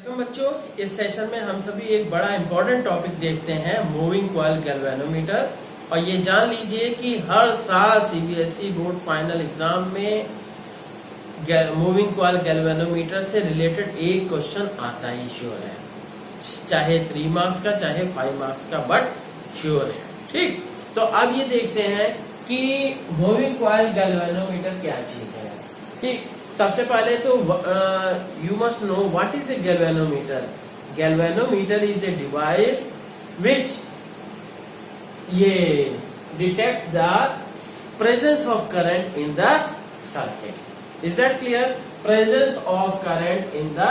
तो बच्चों, इस सेशन में हम सभी एक बड़ा इंपॉर्टेंट टॉपिक देखते हैं, मूविंग कॉइल गैल्वेनोमीटर। और ये जान लीजिए कि हर साल सीबीएसई बोर्ड फाइनल एग्जाम में मूविंग कॉइल गैल्वेनोमीटर से रिलेटेड एक क्वेश्चन आता ही श्योर है, चाहे 3 मार्क्स का चाहे 5 मार्क्स का, बट श्योर है। ठीक, तो अब ये देखते हैं कि मूविंग कॉइल गैल्वेनोमीटर क्या चीज है। ठीक, सबसे पहले तो you must know what is a galvanometer. Galvanometer is a device which ये detects the presence of current in the circuit. Is that clear? Presence of current in the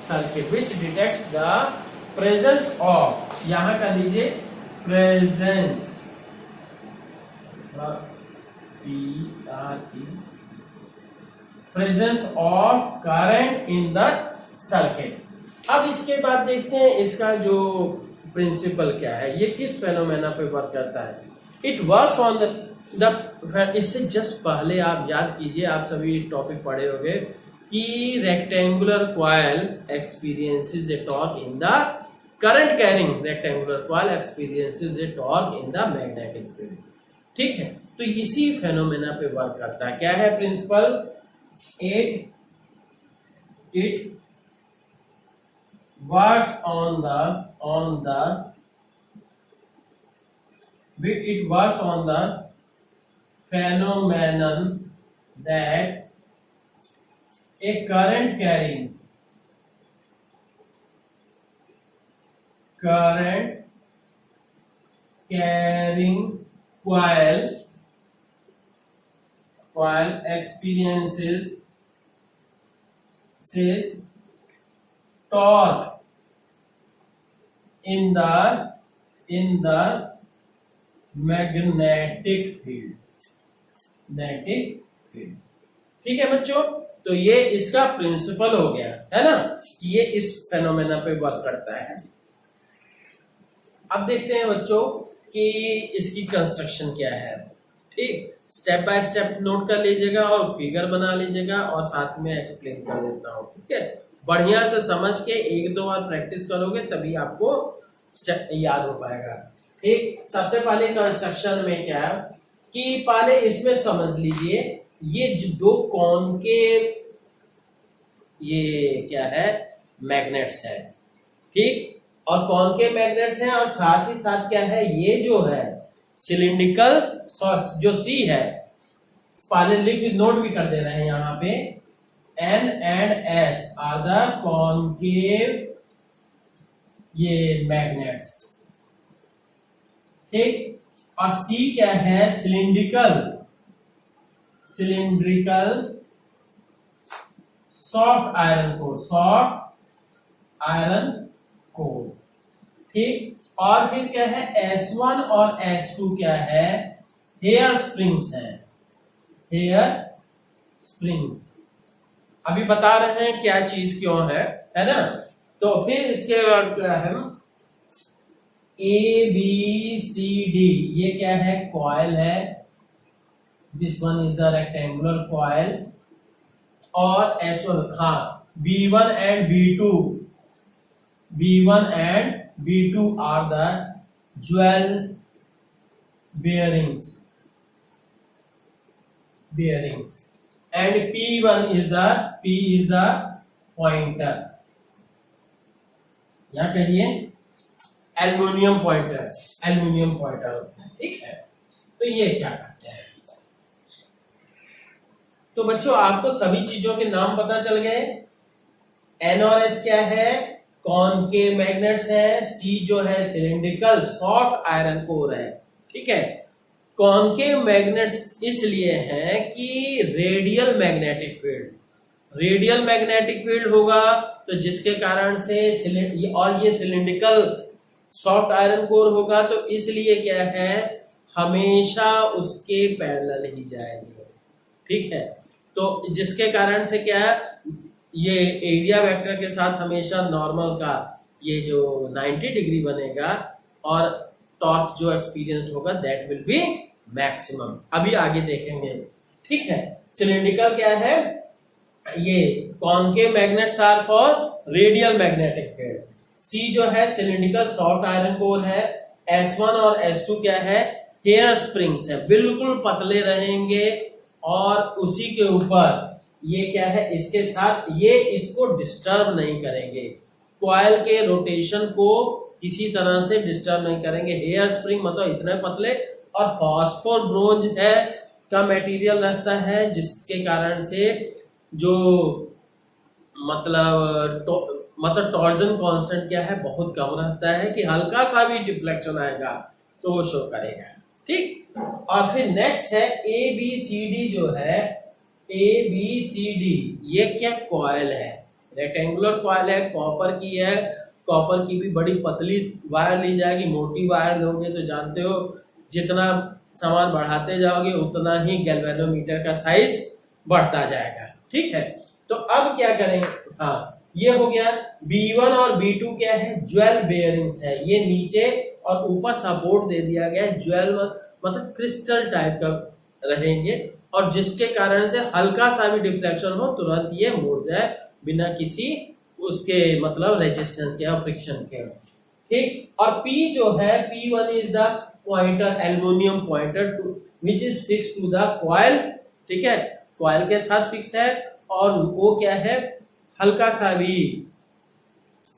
circuit which detects the presence of, यहां का लीजिए presence, presence of current in the circuit. अब इसके बाद देखते हैं इसका जो प्रिंसिपल क्या है, ये किस फेनोमेना पे वर्क करता है। इट वर्क्स ऑन द इससे जस्ट पहले आप याद कीजिए, आप सभी टॉपिक पढ़े होंगे कि rectangular coil experiences a torque in the current carrying rectangular coil experiences a torque in the magnetic field. ठीक है, तो इसी फेनोमेना पे वर्क करता है। क्या है principal? It works on the phenomenon that a current carrying coil experiences torque in the magnetic field। ठीक है बच्चों, तो ये इसका प्रिंसिपल हो गया है ना, कि ये इस फेनोमेना पे वर्क करता है। अब देखते हैं बच्चों कि इसकी कंस्ट्रक्शन क्या है। ठीक, स्टेप बाय स्टेप नोट कर लीजिएगा और फिगर बना लीजिएगा और साथ में एक्सप्लेन कर देता हूँ। ठीक है, बढ़िया से समझ के 1-2 बार प्रैक्टिस करोगे तभी आपको स्टेप याद हो पाएगा। ठीक, सबसे पहले कंस्ट्रक्शन में क्या है कि पहले इसमें समझ लीजिए, ये जो 2 कॉनकेव ये क्या है, मैग्नेट्स है। ठीक, और कॉनकेव मैग्नेट्स हैं, और साथ ही साथ क्या है, ये जो है सिलिंड्रिकल जो सी है, पहले लिख नोट भी कर दे रहे हैं यहाँ पे, N and S are the concave ये मैग्नेट्स। ठीक, और C क्या है, सिलिंड्रिकल सॉफ्ट आयरन कोर। ठीक, और फिर क्या है, S1 और S2 क्या है, हेयर स्प्रिंग्स हैं, हेयर स्प्रिंग। अभी बता रहे हैं क्या चीज क्यों है ना। तो फिर इसके बाद क्या है, ABCD, ये क्या है, कॉइल है, this one is the rectangular coil. और S1, हाँ, B1 and B2 are the jewel bearings and P is the pointer, यहाँ कहिए एल्युमिनियम पॉइंटर होता है। ठीक है, तो ये क्या करते हैं। तो बच्चों, आपको सभी चीजों के नाम पता चल गए। N और S क्या है, कॉनकेव मैग्नेट्स है, C जो है सिलिंड्रिकल सॉफ्ट आयरन कोर है। ठीक है, कॉनकेव मैग्नेट्स इसलिए हैं कि रेडियल मैग्नेटिक फील्ड होगा, तो जिसके कारण से और ये सिलिंड्रिकल सॉफ्ट आयरन कोर होगा, तो इसलिए क्या है, हमेशा उसके पैरेलल ही जाएंगे। ठीक है, तो जिसके कारण से क्या है, ये एरिया वेक्टर के साथ हमेशा नॉर्मल का ये जो 90 डिग्री बनेगा और टॉर्क जो एक्सपीरियंस होगा दैट विल बी मैक्सिमम। अभी आगे देखेंगे। ठीक है, सिलिंड्रिकल क्या है, ये concave magnets are for radial magnetic field. C जो है सिलिंड्रिकल सॉफ्ट आयरन कोर है। S1 और S2 क्या है, हेयर स्प्रिंग्स है, बिल्कुल पतले रहेंगे और उसी के ऊपर ये क्या है, इसके साथ ये इसको डिस्टर्ब नहीं करेंगे, कॉइल के रोटेशन को किसी तरह से डिस्टर्ब नहीं करेंगे। हेयर स्प्रिंग मतलब इतने पतले, और फॉस्फोर ब्रोंज है का मटेरियल रहता है, जिसके कारण से जो मतलब टॉर्जन कांस्टेंट क्या है, बहुत कम रहता है, कि हल्का सा भी डिफ्लेक्शन आएगा तो वो शो करेगा। ठीक, और फिर नेक्स्ट है ABCD जो है, ABCD ये क्या कॉइल है, रेक्टेंगुलर कॉइल है, कॉपर की है। कॉपर की भी बड़ी पतली वायर ली जाएगी, मोटी वायर लोगे तो जानते हो जितना सामान बढ़ाते जाओगे उतना ही गैल्वेनोमीटर का साइज बढ़ता जाएगा। ठीक है, तो अब क्या करेंगे, हाँ ये हो गया। B1 और B2 क्या है, ज्वेल बेयरिंग्स है, ये नीचे और ऊपर सपोर्ट दे दिया गया है, ज्वेल मतलब क्रिस्टल टाइप का रहेंगे, और जिसके कारण से हल्का सा भी डिफ्लेक्शन हो तुरंत ये मुड़ जाए बिना किसी उसके मतलब रेजिस्टेंस के या फ्रिक्शन के। ठीक, और P जो है, P1 is the pointer, aluminium pointer to which is fix to the coil. ठीक है, कॉइल के साथ फिक्स है, और वो क्या है, हल्का सा भी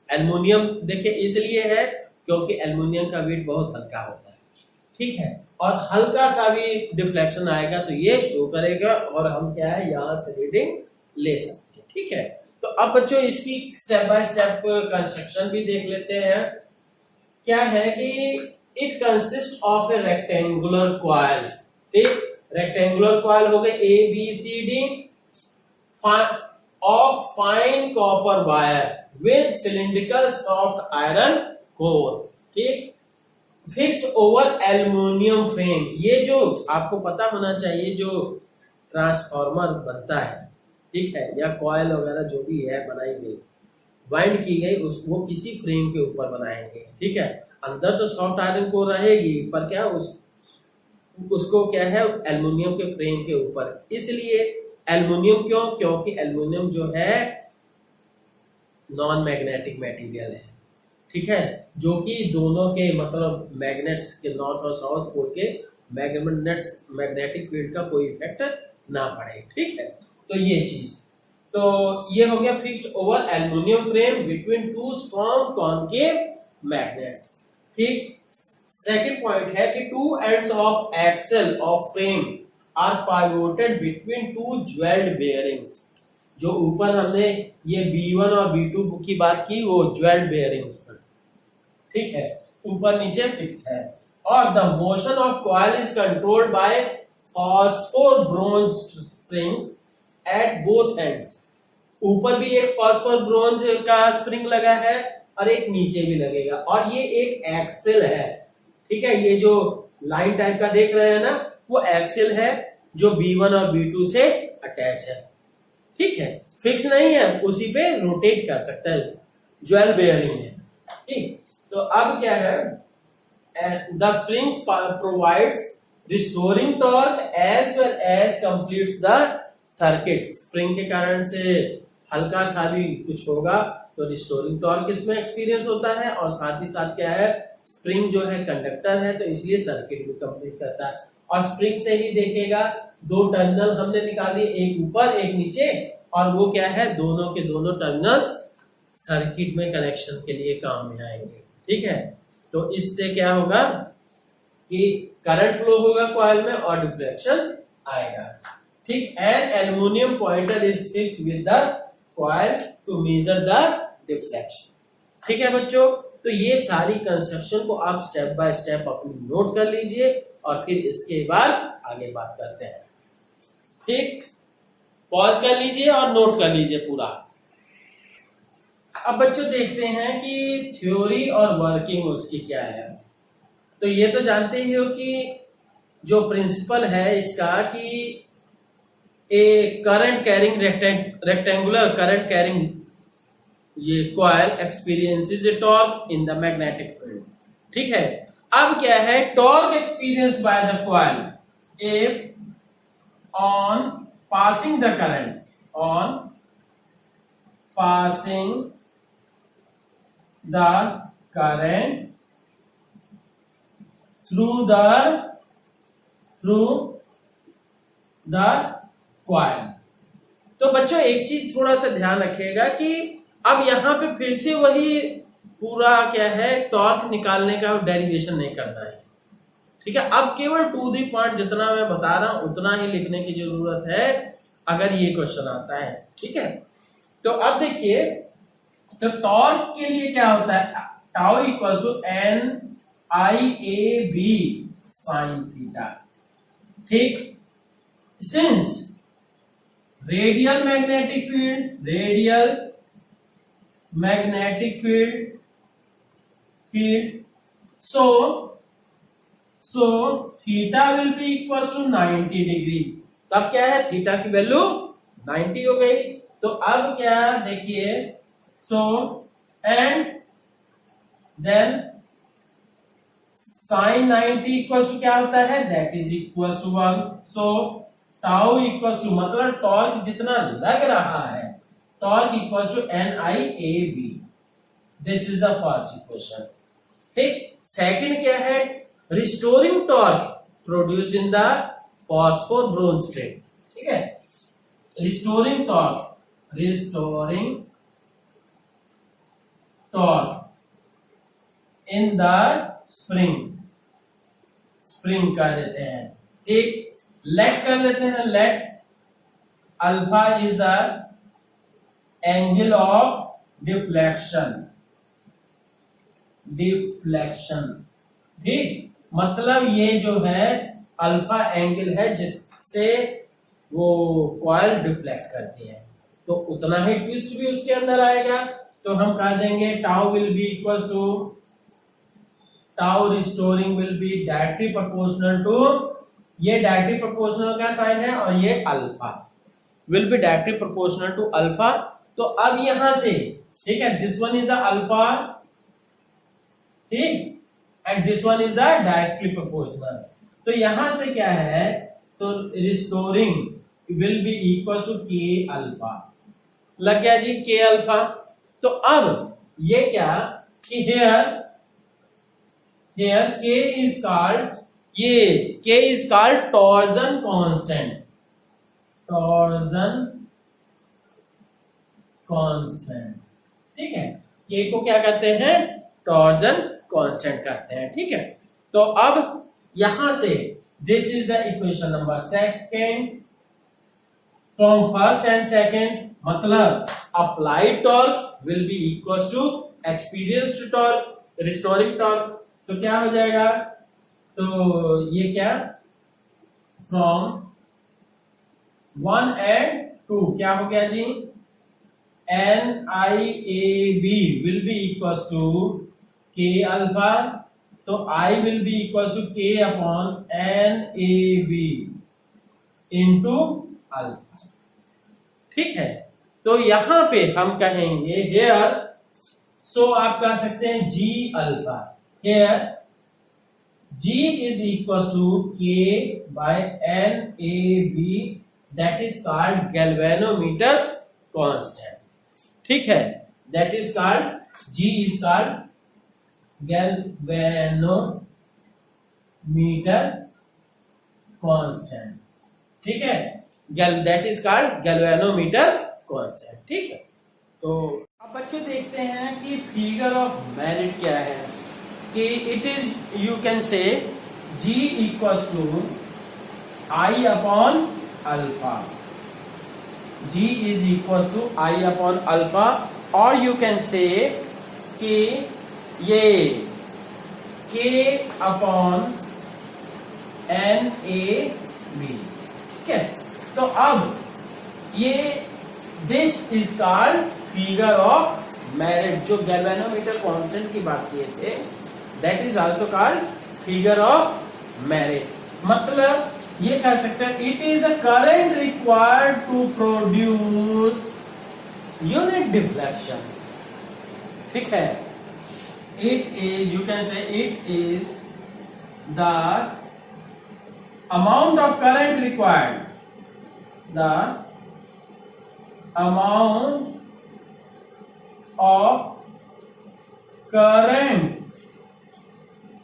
एल्युमिनियम, देखिए इसलिए है क्योंकि एल्युमिनियम का वेट बहुत हल्का होता है। ठीक है, और हल्का सा भी डिफ्लेक्शन आएगा तो ये शो करेगा, और हम क्या है यहां से रीडिंग ले सकते हैं। ठीक है, तो अब बच्चों इसकी स्टेप बाय स्टेप कंस्ट्रक्शन भी देख लेते हैं। क्या है कि it consist of A rectangular coil. ठीक, रेक्टेंगुलर कॉइल हो गए ABCD of fine copper wire with cylindrical soft iron core। ठीक, फिक्स्ड ओवर एल्युमिनियम फ्रेम। ये जो आपको पता होना चाहिए, जो ट्रांसफार्मर बनता है, ठीक है, या कॉइल वगैरह जो भी है बनाई गई, वाइंड की गई, वो किसी फ्रेम के ऊपर बनाएंगे। ठीक है, अंदर तो सॉफ्ट आयरन कोर रहेगी, पर क्या उसको क्या है एल्युमिनियम के फ्रेम के ऊपर। इसलिए एल्युमिनियम क्यों, क्योंकि एल्युमिनियम जो है नॉन मैग्नेटिक मटेरियल है। ठीक है, जो कि दोनों के मतलब मैग्नेट्स के नॉर्थ और साउथ पोल के मैग्नेटिक फील्ड का कोई इफेक्ट ना पड़े। ठीक है, तो ये चीज, तो ये हो गया fixed over aluminium frame between two strong concave magnets. ठीक, सेकंड पॉइंट है कि two ends of axle of frame are pivoted between two jewelled bearings. जो ऊपर हमने ये B1 और B2 की बात की, वो ज्वेल्ड बेयरिंग्स पर। ठीक है, ऊपर नीचे फिक्स्ड है, और the motion of coil is controlled by phosphor bronze springs at both ends. ऊपर भी एक फॉस्फोर ब्रोंज का स्प्रिंग लगा है और एक नीचे भी लगेगा, और ये एक एक्सेल है। ठीक है, ये जो लाइन टाइप का देख रहे हैं ना, वो एक्सेल है जो B1 और B2 से अटैच है। ठीक है, फिक्स नहीं है, उसी पे रोटेट कर सकता है, ज्वेल बेयरिंग है। ठीक, तो अब क्या है, the springs provides restoring torque as well as completes the circuit. Spring के कारण से हल्का सा भी कुछ होगा तो रिस्टोरिंग टॉर्क इसमें एक्सपीरियंस होता है, और साथ ही साथ क्या है, स्प्रिंग जो है कंडक्टर है तो इसलिए सर्किट भी कंप्लीट करता है। और स्प्रिंग से ही देखेगा, दो टर्मिनल हमने निकाली, एक ऊपर एक नीचे, और वो क्या है, दोनों के दोनों टर्मिनल्स सर्किट में कनेक्शन के लिए काम में आएंगे। ठीक है, तो इससे क्या होगा कि करंट फ्लो होगा कॉइल में और डिफ्लेक्शन आएगा। ठीक, an aluminium pointer is fixed with the coil to measure the deflection. ठीक है बच्चों, तो ये सारी कंस्ट्रक्शन को आप स्टेप बाय स्टेप अपनी नोट कर लीजिए, और फिर इसके बाद आगे बात करते हैं। ठीक, पॉज कर लीजिए और नोट कर लीजिए पूरा। अब बच्चों देखते हैं कि थ्योरी और वर्किंग उसकी क्या है। तो ये तो जानते ही हो कि जो प्रिंसिपल है इसका, कि a current carrying rectangular current carrying ये coil experiences a torque in the magnetic field. ठीक है, अब क्या है, torque experience by the coil if on passing the current, on passing the current through the coil। तो बच्चों एक चीज थोड़ा सा ध्यान रखिएगा कि अब यहाँ पे फिर से वही पूरा क्या है टॉर्क निकालने का डेरिवेशन नहीं करना है, ठीक है। अब केवल टू दी पॉइंट जितना मैं बता रहा हूं उतना ही लिखने की जरूरत है अगर ये क्वेश्चन आता है, ठीक है। तो अब देखिए, तो टॉर्क के लिए क्या होता है, tau equal to N I A B sine theta, ठीक। Since radial magnetic field so theta will be equal to 90 degree. तब क्या है, थीटा की वैल्यू 90 हो गई। तो अब क्या देखिए, so and then sine 90 equal to क्या होता है, that is equal to 1। So tau equal to मतलब टॉर्क जितना लग रहा है, torque equal to N I A B. This is the first equation, ठीक। सेकंड क्या है, restoring torque produced in the phosphor bronze state, ठीक है। Restoring torque in the spring कर देते हैं, ठीक। लेट कर देते हैं, let alpha is the angle of deflection, ठीक। मतलब ये जो है अल्फा एंगल है जिससे वो कॉइल डिफ्लेक्ट करती है, तो उतना ही ट्विस्ट भी उसके अंदर आएगा। तो हम कह देंगे tau will be equal to tau restoring will be directly proportional to, ये डायरेक्टली प्रोपोर्शनल का साइन है और ये alpha will be directly proportional to alpha. तो अब यहां से, ठीक है, this one is the alpha, ठीक, and this one is the directly proportional. तो यहां से क्या है, तो restoring will be equal to K alpha, लग गया जी के अल्फा। तो अब ये क्या कि हेयर के इज कॉल्ड, ये के इज कॉल्ड टॉर्जन कांस्टेंट, ठीक है। के को क्या कहते हैं, टॉर्जन कांस्टेंट कहते हैं, ठीक है। तो अब यहां से this is the equation number second from first and second, मतलब applied torque will be equal to experienced torque, restoring torque. तो क्या हो जाएगा, तो ये क्या फ्रॉम 1 एंड 2 क्या हो गया G, N I A B will be equal to K alpha, तो I will be equal to K upon N A B into alpha, ठीक है। तो यहां पे हम कहेंगे हेयर, सो आप कह सकते हैं G alpha, here G is equal to K by NAB, that is called galvanometer's constant, ठीक है। That is called, G is called galvanometer constant, ठीक है। that is called galvanometer constant, ठीक है। तो अब बच्चों देखते हैं कि फिगर ऑफ मेरिट क्या है, कि it is you can say G equals to I upon alpha, G is equals to I upon alpha, और यू कैन से कि ये K अपॉन NAB, ठीक है। तो अब ये this is called figure of merit, जो गैल्वेनोमीटर कांस्टेंट की बात किए थे, that is also called figure of merit. मतलब ये कह सकते हैं it is the current required to produce unit deflection, ठीक है। It is, you can say it is the amount of current required, the amount of current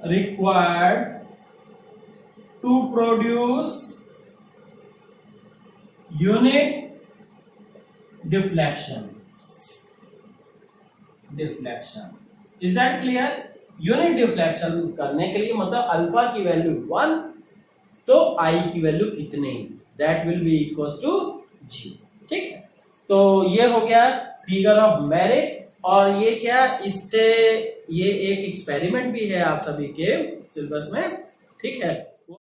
required to produce unit deflection. Is that clear? Unit deflection करने के लिए मतलब alpha की value 1 तो आई की value कितने, that will be equal to G. ठीक है, तो ये हो गया फिगर ऑफ मेरिट। और ये क्या, इससे ये एक एक्सपेरिमेंट भी है आप सभी के सिलेबस में। ठीक है।